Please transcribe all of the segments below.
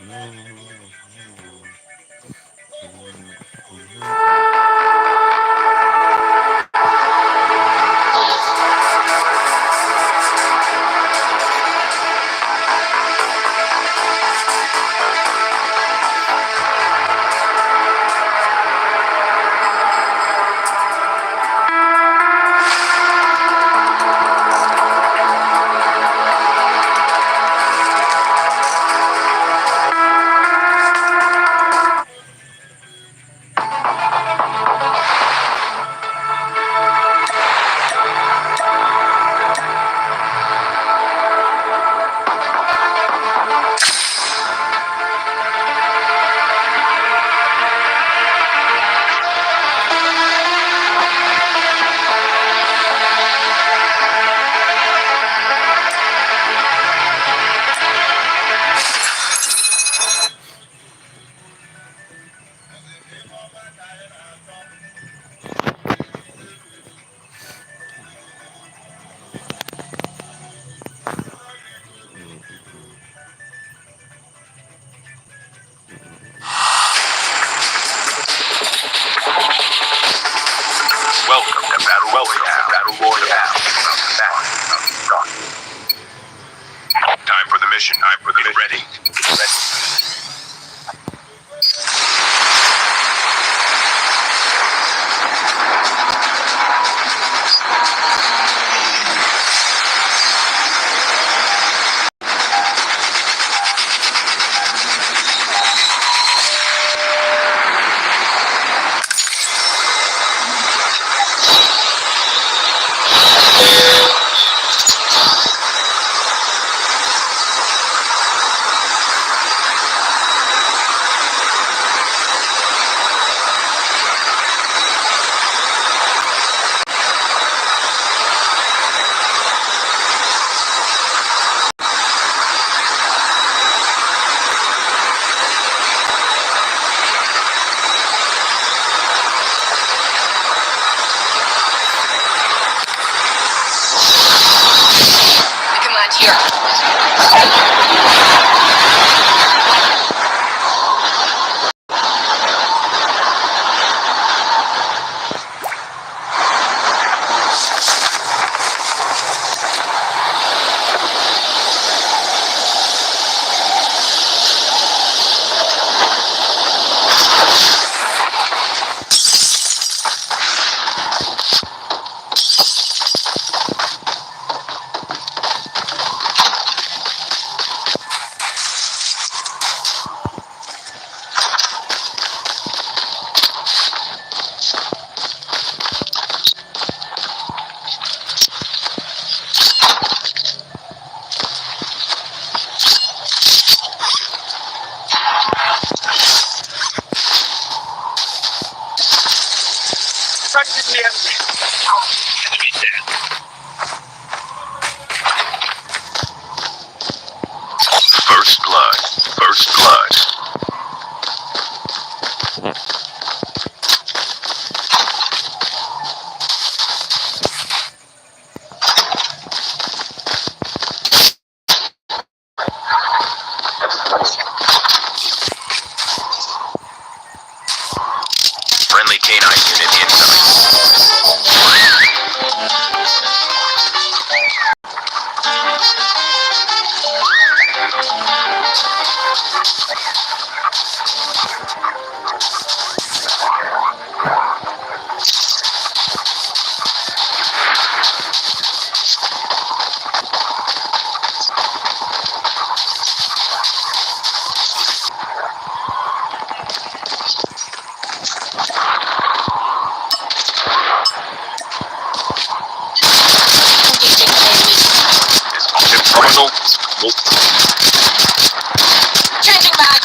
Welcome to Battle Royale. Time for the mission. Get ready. First blood. Friendly canine unit incoming. Terminal. Changing back.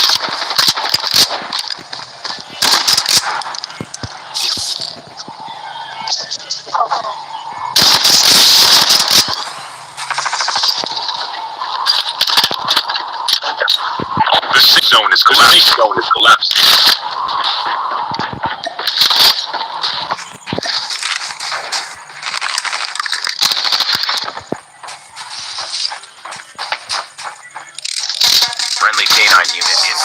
The safe zone is collapsed. Friendly canine unit incoming.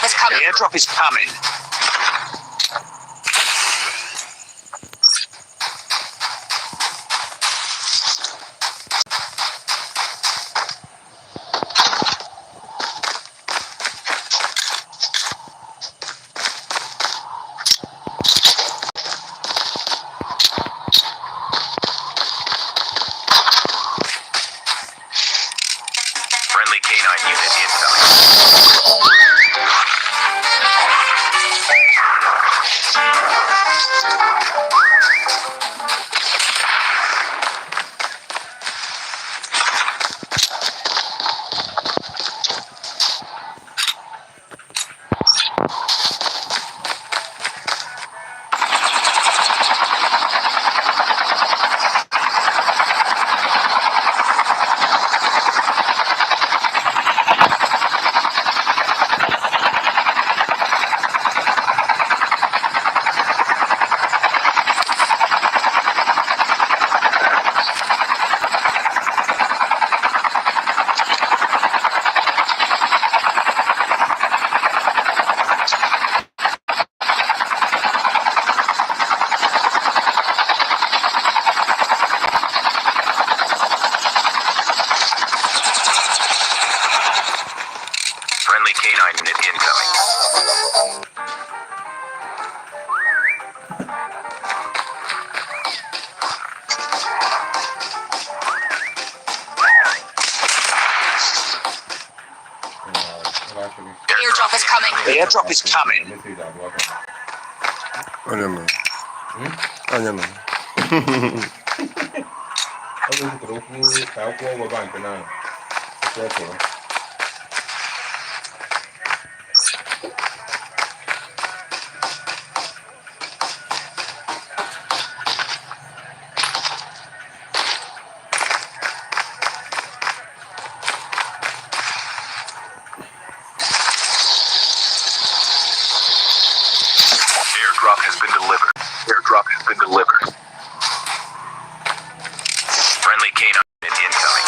is coming. The airdrop is coming. Friendly canine unit incoming. Friendly canine unit incoming. Airdrop is coming. The airdrop is coming. Aynen. Aynen. Airdrop has been delivered. Airdrop has been delivered. Friendly canine unit incoming.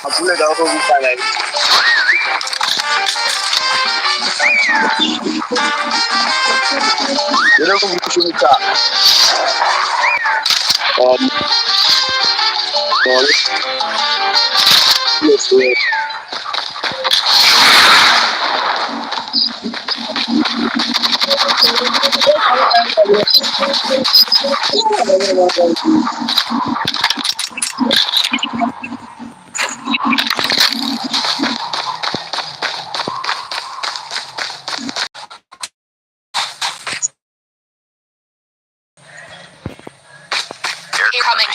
Abdullah daw ko bisa lang. Dito ko gusto ka. Yes, yes. Incoming.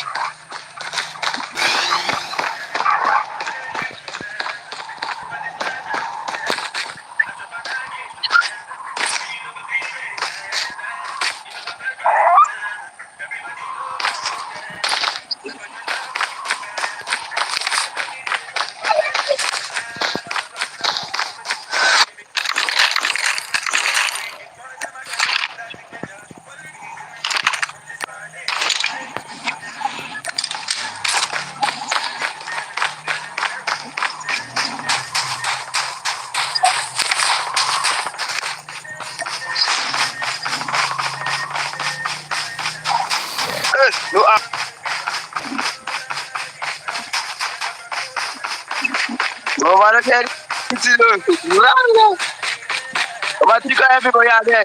No, Mama said, "What you got everybody out there?"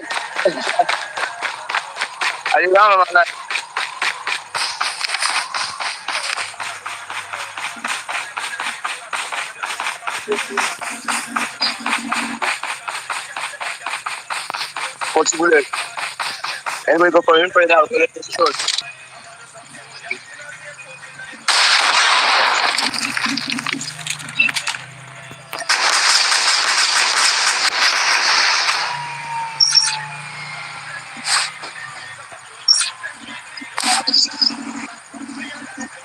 I didn't know, man. Possible. Everybody go for him for that. Let's short.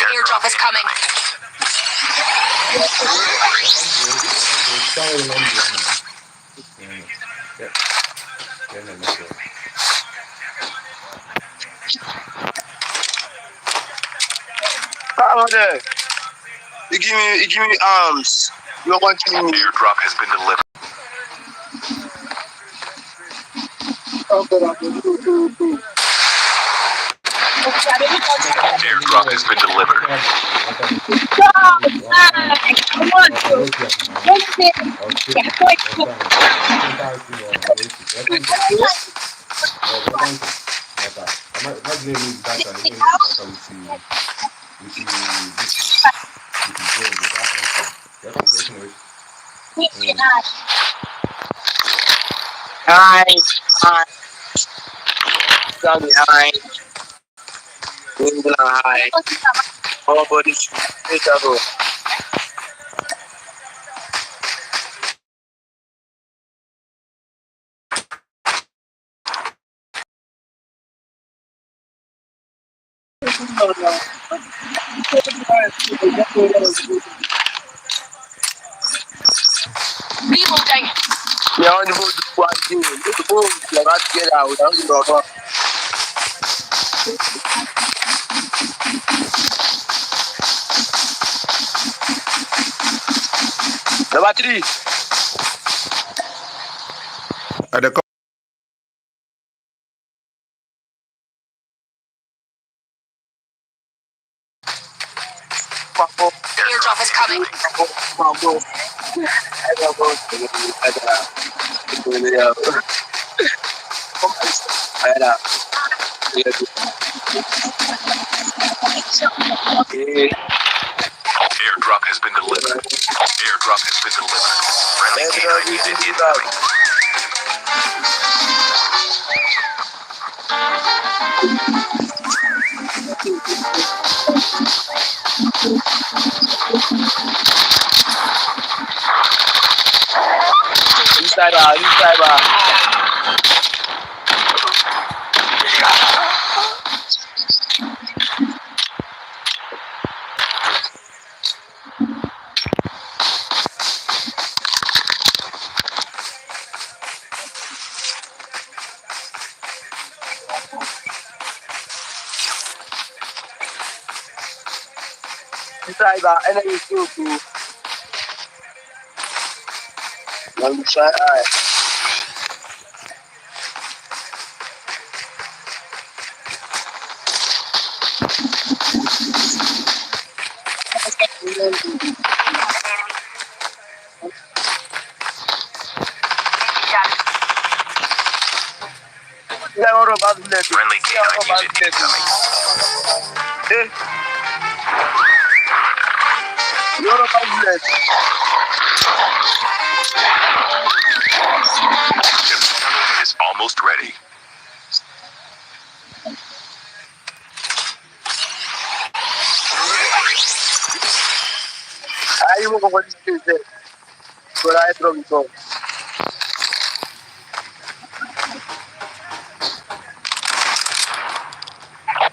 Airdrop is coming. Come on there. You give me arms. You don't want to give me. Airdrop has been delivered. Airdrop has been delivered. Hi. Sorry, hi. Hi. Oh, but it's double. Reloading. Yeah, on the board, what do you do? The board, you got to get out. Don't you know? Number 3. At the Airdrop is coming. Airdrop has been delivered. Airdrop has been delivered. Friendly K9 unit incoming. Inside out. Inside out. Enemy too. Inside out. Friendly K9 unit incoming. Chip terminal is almost ready. Ahí hubo como dice, por ahí pronto.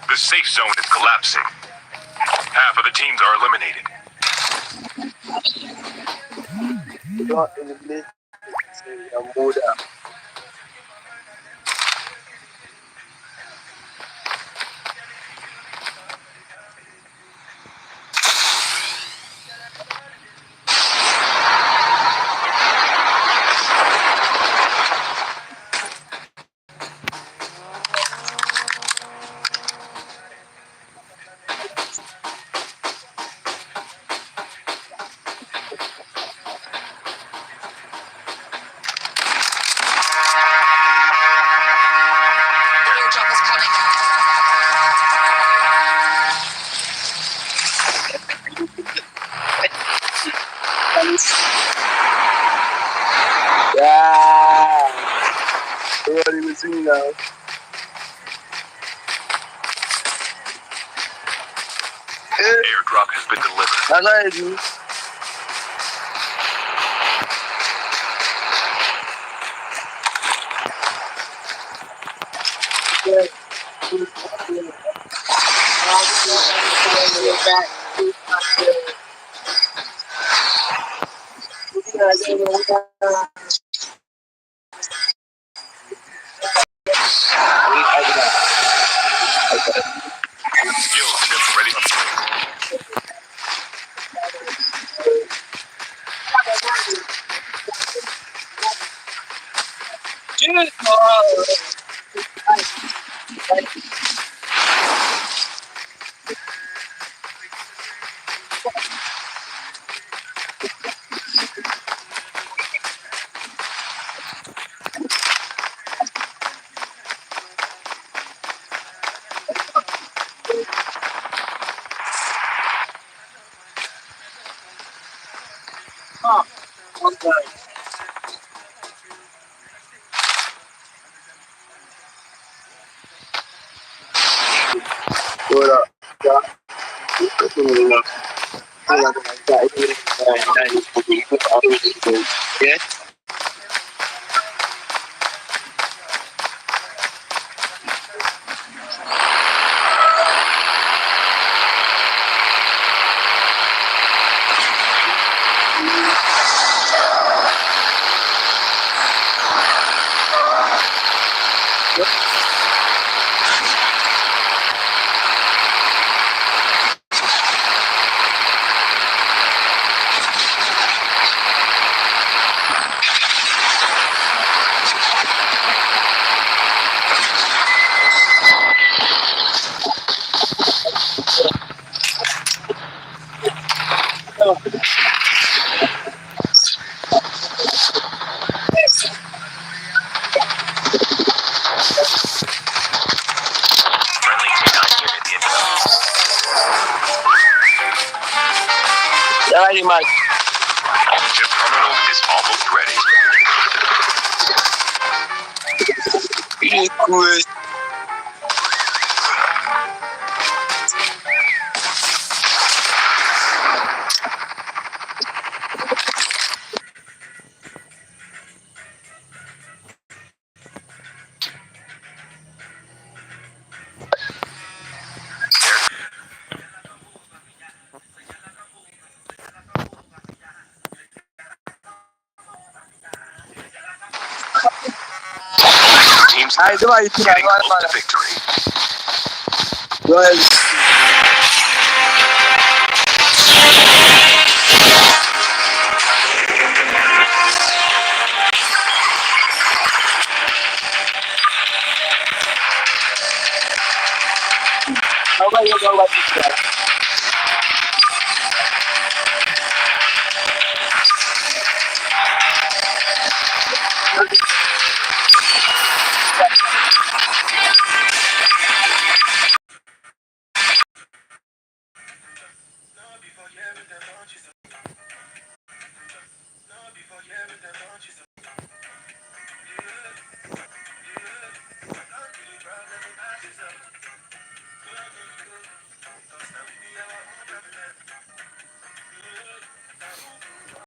The safe zone is collapsing. Half of the teams are eliminated. Not eliminate Buddha. Airdrop is coming. Yeah. You don't even see now. Airdrop has been delivered. That's how you do. Skill chip ready. Yeah. Friendly K9 unit incoming. Dale, Mike. Chip terminal is almost ready. Really cool. Teams Ay, di ba? Ito na. getting close to victory. Go ahead. Okay, you go.